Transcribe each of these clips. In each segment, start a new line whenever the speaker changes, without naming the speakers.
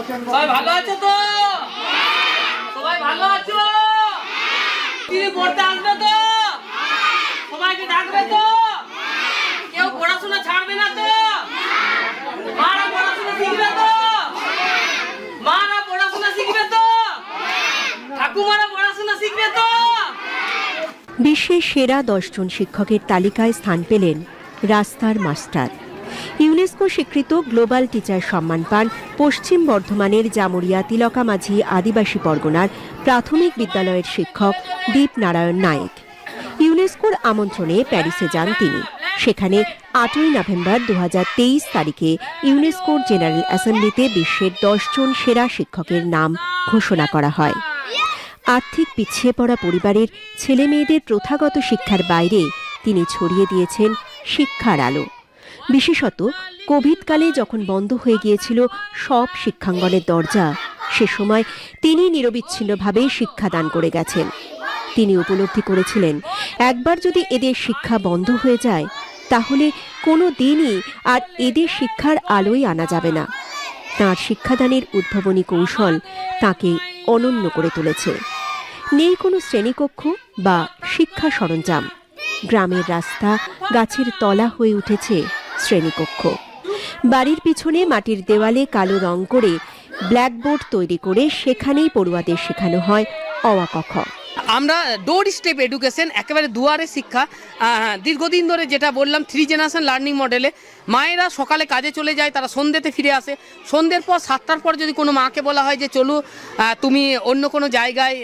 সবাই ভালো আছো তো? সবাই ভালো আছো? তিনি পড়তে আসবে তো? সবাইকে ডাকবে তো? কেউ পড়াশোনা ছাড়বে না তো? মারা পড়াশোনা শিখবে তো? মারা পড়াশোনা শিখবে তো? ঠাকুমারা পড়াশোনা শিখবে তো?
বিশ্বের সেরা 10 জন শিক্ষকের তালিকায় স্থান পেলেন রাস্তার মাস্টার। ইউনেস্কো স্বীকৃত গ্লোবাল টিচার সম্মান পান পশ্চিম বর্ধমানের জামুরিয়া তিলকা মাঝি আদিবাসী পরগনার প্রাথমিক বিদ্যালয়ের শিক্ষক দীপনারায়ণ নায়েক। ইউনেস্কোর আমন্ত্রণে প্যারিসে যান তিনি। সেখানে 8ই নভেম্বর 2023 তারিখে ইউনেস্কোর জেনারেল অ্যাসেম্বলিতে বিশ্বের 10 জন সেরা শিক্ষকের নাম ঘোষণা করা হয়। আর্থিক পিছিয়ে পড়া পরিবারের ছেলে মেয়েদের প্রথাগত শিক্ষার বাইরে তিনি ছড়িয়ে দিয়েছেন শিক্ষার আলো। বিশেষত কোভিডকালে যখন বন্ধ হয়ে গিয়েছিল সব শিক্ষাঙ্গনের দরজা, সে সময় তিনি নিরবিচ্ছিন্নভাবে শিক্ষাদান করে গেছেন। তিনি উপলব্ধি করেছিলেন, একবার যদি এদের শিক্ষা বন্ধ হয়ে যায় তাহলে কোনো দিনই আর এদের শিক্ষার আলোয় আনা যাবে না। তাঁর শিক্ষাদানের উদ্ভাবনী কৌশল তাঁকে অনন্য করে তুলেছে। নেই কোনো শ্রেণীকক্ষ বা শিক্ষা সরঞ্জাম। গ্রামের রাস্তা গাছের তলা হয়ে উঠেছে শ্রেণীকক্ষ। বাড়ির পিছনে মাটির দেওয়ালে কালো রং করে ব্ল্যাকবোর্ড তৈরি করে সেখানেই পড়ুয়াদের শেখানো হয় অ আ ক খ।
আমরা ডোর স্টেপ এডুকেশন, একেবারে দুয়ারে শিক্ষা, দীর্ঘদিন ধরে যেটা বললাম 3 জেনারেশন লার্নিং মডেলে মায়েরা সকালে কাজে চলে যায়, তারা সন্ধ্যেতে ফিরে আসে। সন্ধ্যের পর 7টার পর যদি কোনো মাকে বলা হয় যে চলো তুমি অন্য কোনো জায়গায়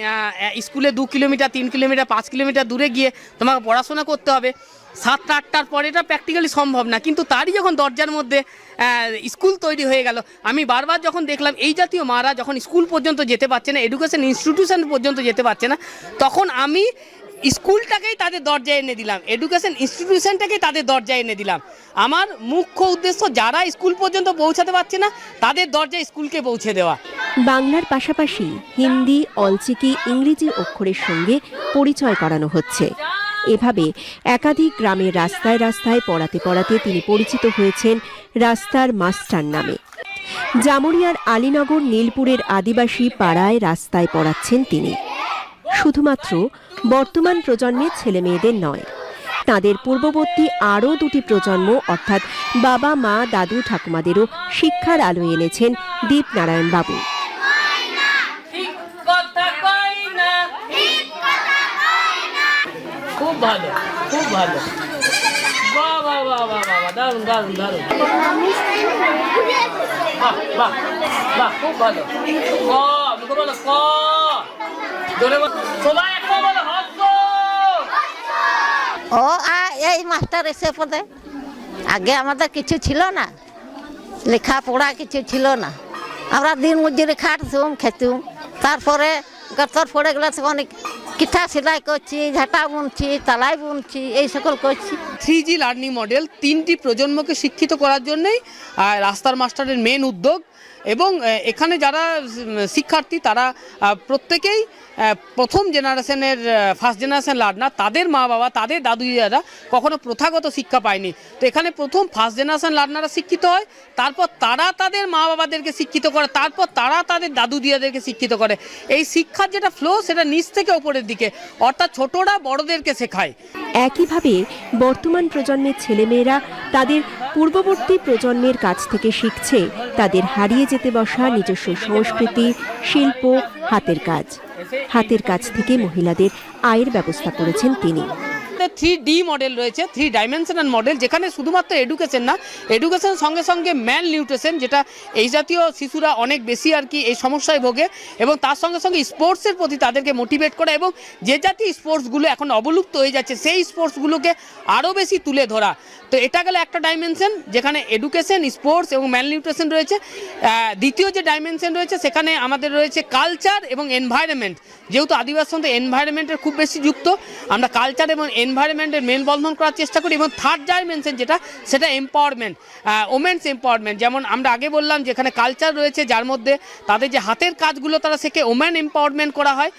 স্কুলে 2 কিলোমিটার 3 কিলোমিটার 5 কিলোমিটার দূরে গিয়ে তোমাকে পড়াশোনা করতে হবে, 7টা 8টার পর এটা প্র্যাকটিক্যালি সম্ভব না। কিন্তু তারই যখন দরজার মধ্যে স্কুল তৈরি হয়ে গেল, আমি বারবার যখন দেখলাম এই জাতীয় মারা যখন স্কুল পর্যন্ত যেতে পারছে না, এডুকেশন ইনস্টিটিউশন পর্যন্ত যেতে পারছে না, তখন আমি স্কুলটাকেই তাদের দরজায় এনে দিলাম, এডুকেশন ইনস্টিটিউশনটাকেই তাদের দরজায় এনে দিলাম। আমার মুখ্য উদ্দেশ্য যারা স্কুল পর্যন্ত পৌঁছাতে পারছে না তাদের দরজায় স্কুলকে পৌঁছে দেওয়া।
বাংলার পাশাপাশি হিন্দি, অলচিকি, ইংরেজি অক্ষরের সঙ্গে পরিচয় করানো হচ্ছে। এভাবে একাধিক গ্রামের রাস্তায় রাস্তায় পড়াতে পড়াতে তিনি পরিচিত হয়েছেন রাস্তার মাস্টার নামে। জামুরিয়ার আলীনগর নীলপুরের আদিবাসী পাড়ায় রাস্তায় পড়াচ্ছেন তিনি। শুধুমাত্র বর্তমান প্রজন্মের ছেলে মেয়েদের নয়, তাদের পূর্ববর্তী আরও 2টি প্রজন্ম অর্থাৎ বাবা মা দাদু ঠাকুমাদেরও শিক্ষার আলো এনেছেন দীপনারায়ণ বাবু।
খুব ভালো, খুব ভালো, বাহ বাহ বাহ বাহ বাহ, দারুণ দারুণ দারুণ, বাহ বাহ বাহ, খুব ভালো। ক মুখে বলো, ক জোরে বলো, সবাই একটা বলো, হস্ত।
ও এই মাস্টার এসে পদে আগে আমাদের কিছু ছিল না, লেখাপড়া কিছু ছিল না, আমরা দিন মজুরি খাটতুম খেতুম। তারপরে গতর পড়ে গেলে অনেক কিঠা সেলাই করছি, ঝাঁটা বুনছি, তালাই বুনছি, এই সকল করছি।
3G লার্নিং মডেল 3টি প্রজন্মকে শিক্ষিত করার জন্যই রাস্তার মাস্টারের মেন উদ্যোগ। এবং এখানে যারা শিক্ষার্থী তারা প্রত্যেকেই প্রথম জেনারেশনের ফার্স্ট জেনারেশন লার্নার, তাদের মা বাবা তাদের দাদু দিদারা কখনো প্রথাগত শিক্ষা পায়নি। তো এখানে প্রথম ফার্স্ট জেনারেশন লার্নাররা শিক্ষিত হয়, তারপর তারা তাদের মা বাবাদেরকে শিক্ষিত করে, তারপর তারা তাদের দাদু দিদাদেরকে শিক্ষিত করে। এই শিক্ষার যেটা ফ্লো সেটা নিচ থেকে ওপরের দিকে, অর্থাৎ ছোটরা বড়দেরকে শেখায়।
একইভাবে বর্তমান প্রজন্মের ছেলেমেয়েরা তাদের পূর্ববর্তী প্রজন্মের কাছ থেকে শিখছে তাদের হারিয়ে যেতে বসা নিজস্ব সংস্কৃতি, শিল্প, হাতের কাজ। হাতের কাজ থেকে মহিলাদের আয়ের ব্যবস্থা করেছেন তিনি।
3D মডেল রয়েছে, 3 ডাইমেনশনাল মডেল, যেখানে শুধুমাত্র এডুকেশন না, এডুকেশনের সঙ্গে সঙ্গে ম্যাল নিউট্রিশন, যেটা এই জাতীয় শিশুরা অনেক বেশি আর কি এই সমস্যায় ভোগে, এবং তার সঙ্গে সঙ্গে স্পোর্টসের প্রতি তাদেরকে মোটিভেট করা, এবং যে জাতীয় স্পোর্টসগুলো এখন অবলুপ্ত হয়ে যাচ্ছে সেই স্পোর্টসগুলোকে আরও বেশি তুলে ধরা। তো এটা গেলে একটা ডাইমেনশন যেখানে এডুকেশন, স্পোর্টস এবং ম্যাল নিউট্রিশন রয়েছে। দ্বিতীয় যে ডাইমেনশন রয়েছে সেখানে আমাদের রয়েছে কালচার এবং এনভায়রনমেন্ট। যেহেতু আদিবাসীর সঙ্গে এনভায়রনমেন্টের খুব বেশি যুক্ত, আমরা কালচার এবং এনভায়রনমেন্ট এনভায়রনমেন্টের মেলবন্ধন করার চেষ্টা করি। এবং থার্ড ডাইমেনশন যেটা, সেটা এম্পাওয়ারমেন্ট, ওমেন্স এম্পাওয়ারমেন্ট। যেমন আমরা আগে বললাম যেখানে কালচার রয়েছে, যার মধ্যে তাদের যে হাতের কাজগুলো তারা শেখে, ওমেন এম্পাওয়ারমেন্ট করা হয়।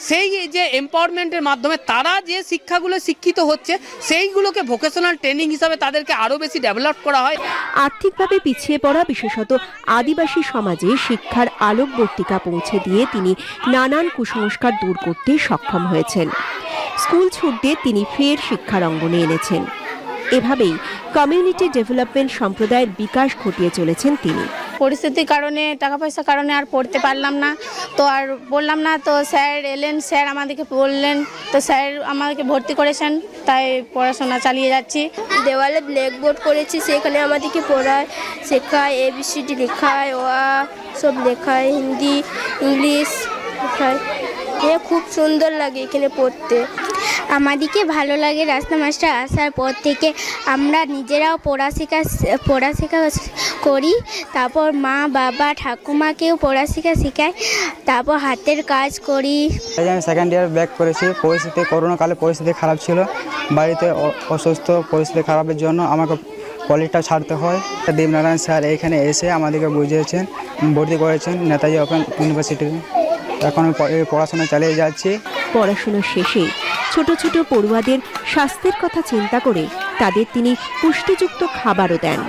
সেই যে এম্পাওয়ারমেন্টের মাধ্যমে তারা যে শিক্ষাগুলো শিক্ষিত হচ্ছে, সেইগুলোকে ভোকেশনাল ট্রেনিং হিসাবে তাদেরকে আরও বেশি ডেভেলপ করা হয়।
আর্থিকভাবে পিছিয়ে পড়া বিশেষত আদিবাসী সমাজে শিক্ষার আলোকবর্তিকা পৌঁছে দিয়ে তিনি নানান কুসংস্কার দূর করতে সক্ষম হয়েছেন। স্কুল ছুটতে তিনি ফের শিক্ষার অঙ্গনে এনেছেন। এভাবেই কমিউনিটি ডেভেলপমেন্ট সম্প্রদায়ের বিকাশ ঘটিয়ে চলেছেন তিনি।
পরিস্থিতির কারণে, টাকা পয়সার কারণে আর পড়তে পারলাম না, তো আর বললাম না, তো স্যার এলেন, স্যার আমাদেরকে বললেন, তো স্যার আমাদেরকে ভর্তি করেছেন, তাই পড়াশোনা চালিয়ে যাচ্ছি।
দেওয়ালে ব্ল্যাকবোর্ড করেছি, সেখানে আমাদেরকে পড়ায়, শেখায়, ABCD লেখায়, সব লেখায়, হিন্দি, ইংলিশ লেখায়। খুব সুন্দর লাগে এখানে পড়তে।
আমাদেরকে ভালো লাগে রাস্তা মাস্টার আসার পর থেকে। আমরা নিজেরাও পড়াশেখা করি, তারপর মা বাবা ঠাকুমাকেও পড়াশেখা শেখাই, তারপর হাতের কাজ করি।
আমি সেকেন্ড ইয়ার ব্যাক করেছি। পরিস্থিতি, করোনাকালে পরিস্থিতি খারাপ ছিল, বাড়িতে অসুস্থ, পরিস্থিতি খারাপের জন্য আমাকে কলেজটা ছাড়তে হয়। দেবনারায়ণ স্যার এখানে এসে আমাদেরকে বুঝিয়েছেন, ভর্তি করেছেন নেতাজি ওপেন ইউনিভার্সিটিতে। এখন আমি পড়াশোনা চালিয়ে যাচ্ছি।
পড়াশোনা শেষে ছোট ছোট পড়ুয়াদের স্বাস্থ্যের কথা চিন্তা করে তাদের তিনি পুষ্টিযুক্ত খাবারও দেন।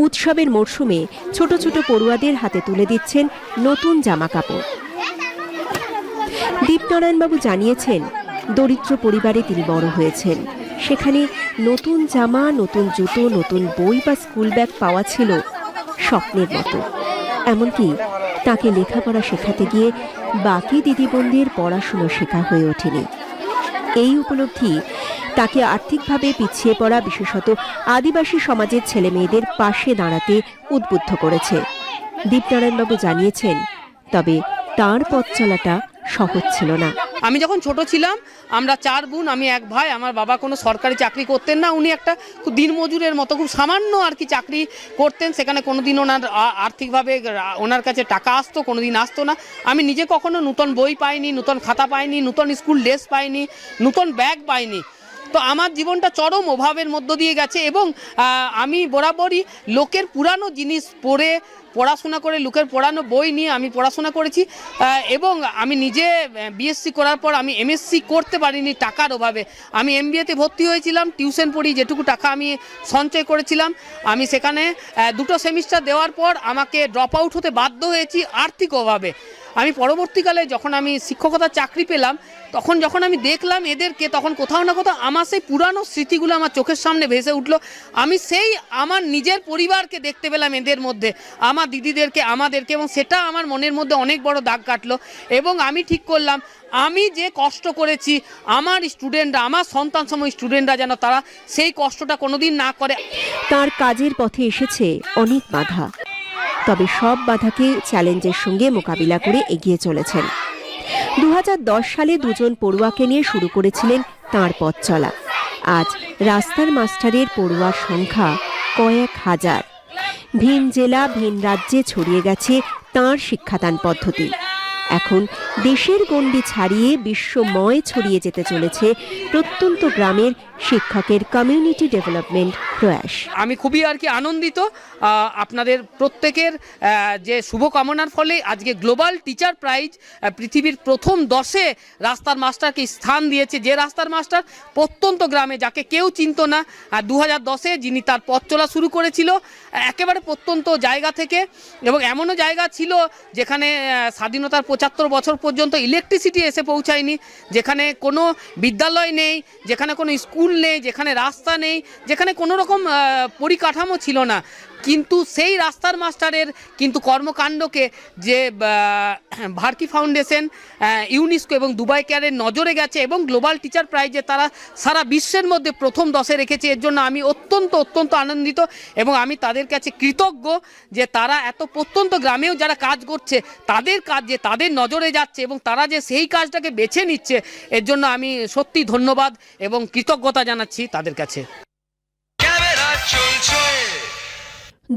উৎসবের মরশুমে ছোট ছোট পড়ুয়াদের হাতে তুলে দিচ্ছেন নতুন জামা কাপড়। দীপনারায়ণবাবু জানিয়েছেন, দরিদ্র পরিবারে তিনি বড় হয়েছেন। সেখানে নতুন জামা, নতুন জুতো, নতুন বই বা স্কুল ব্যাগ পাওয়া ছিল স্বপ্নের মতো। এমনকি তাকে লেখাপড়া শেখাতে গিয়ে বাকি দিদিবোনদের পড়াশুনো শেখা হয়ে ওঠেনি। এই উপলব্ধি তাকে আর্থিকভাবে পিছিয়ে পড়া বিশেষত আদিবাসী সমাজের ছেলে মেয়েদের পাশে দাঁড়াতে উদ্বুদ্ধ করেছে। দীপনারায়ণবাবু জানিয়েছেন, তবে তার পথ চলাটা সহজ ছিল না।
আমি যখন ছোট ছিলাম, আমরা 4 বোন, আমি 1 ভাই। আমার বাবা কোনো সরকারি চাকরি করতেন না, উনি একটা খুব দিনমজুরের মতো খুব সামান্য আর কি চাকরি করতেন। সেখানে কোনোদিন ওনার আর্থিকভাবে ওনার কাছে টাকা আসতো, কোনোদিন আসতো না। আমি নিজে কখনো নতুন বই পাইনি, নতুন খাতা পাইনি, নতুন স্কুল ড্রেস পাইনি, নতুন ব্যাগ পাইনি। তো আমার জীবনটা চরম অভাবের মধ্য দিয়ে গেছে। এবং আমি বরাবরই লোকের পুরানো জিনিস পড়ে, পড়াশোনা করে, লোকের পড়ানো বই নিয়ে আমি পড়াশোনা করেছি। এবং আমি নিজে BSc করার পর আমি MSc করতে পারিনি টাকার অভাবে। আমি MBA-তে ভর্তি হয়েছিলাম, টিউশন পড়ি, যেটুকু টাকা আমি সঞ্চয় করেছিলাম। আমি সেখানে 2টো সেমিস্টার দেওয়ার পর আমাকে ড্রপ আউট হতে বাধ্য হয়েছি আর্থিক অভাবে। আমি পরবর্তীকালে যখন আমি শিক্ষকতার চাকরি পেলাম, তখন যখন আমি দেখলাম এদেরকে, তখন কোথাও না কোথাও আমার সেই পুরানো স্মৃতিগুলো আমার চোখের সামনে ভেসে উঠলো। আমি সেই আমার নিজের পরিবারকে দেখতে পেলাম এদের মধ্যে, আমার দিদিদেরকে, আমাদেরকে, এবং সেটা আমার মনের মধ্যে অনেক বড় দাগ কাটলো। এবং আমি ঠিক করলাম, আমি যে কষ্ট করেছি, আমার স্টুডেন্টরা, আমার সন্তান সময় স্টুডেন্টরা যেন তারা সেই কষ্টটা কোনোদিন না করে।
তার কাজের পথে এসেছে অনেক বাধা, তবে সব বাধাকে চ্যালেঞ্জের সঙ্গে মোকাবিলা করে এগিয়ে চলেছেন। 2010 সালে 2জন পড়ুয়াকে নিয়ে শুরু করেছিলেন তাঁর পথ চলা। আজ রাস্তার মাস্টারের পড়ুয়ার সংখ্যা কয়েক হাজার। ভিন জেলা, ভিন রাজ্যে ছড়িয়ে গেছে তাঁর শিক্ষাদান পদ্ধতি। এখন দেশের গণ্ডি ছাড়িয়ে বিশ্বময় ছড়িয়ে যেতে চলেছে প্রত্যন্ত গ্রামের শিক্ষকের কমিউনিটি ডেভেলপমেন্ট প্রয়াস।
আমি খুবই আর কি আনন্দিত। আপনাদের প্রত্যেকের যে শুভকামনার ফলে আজকে গ্লোবাল টিচার প্রাইজ পৃথিবীর প্রথম 10-এ রাস্তার মাস্টারকে স্থান দিয়েছে। যে রাস্তার মাস্টার প্রত্যন্ত গ্রামে, যাকে কেউ চিনত না, 2010-এ যিনি তার পথ চলা শুরু করেছিল একেবারে প্রত্যন্ত জায়গা থেকে। এবং এমনও জায়গা ছিল যেখানে স্বাধীনতার 75 বছর পর্যন্ত ইলেকট্রিসিটি এসে পৌঁছায়নি, যেখানে কোনো বিদ্যালয় নেই, যেখানে কোনো স্কুল নেই, যেখানে রাস্তা নেই, যেখানে কোনো রকম পরিকাঠামো ছিল না। কিন্তু সেই রাস্তার মাস্টারের কিন্তু কর্মকাণ্ডকে যে ভারতী ফাউন্ডেশন, ইউনেস্কো এবং দুবাই কেয়ারের নজরে গেছে এবং গ্লোবাল টিচার প্রাইজে তারা সারা বিশ্বের মধ্যে প্রথম 10-এ রেখেছে, এর জন্য আমি অত্যন্ত আনন্দিত এবং আমি তাদের কাছে কৃতজ্ঞ যে তারা এত প্রত্যন্ত গ্রামেও যারা কাজ করছে তাদের কাজ যে তাদের নজরে যাচ্ছে এবং তারা যে সেই কাজটাকে বেছে নিচ্ছে, এর জন্য আমি সত্যি ধন্যবাদ এবং কৃতজ্ঞতা জানাচ্ছি তাদের কাছে।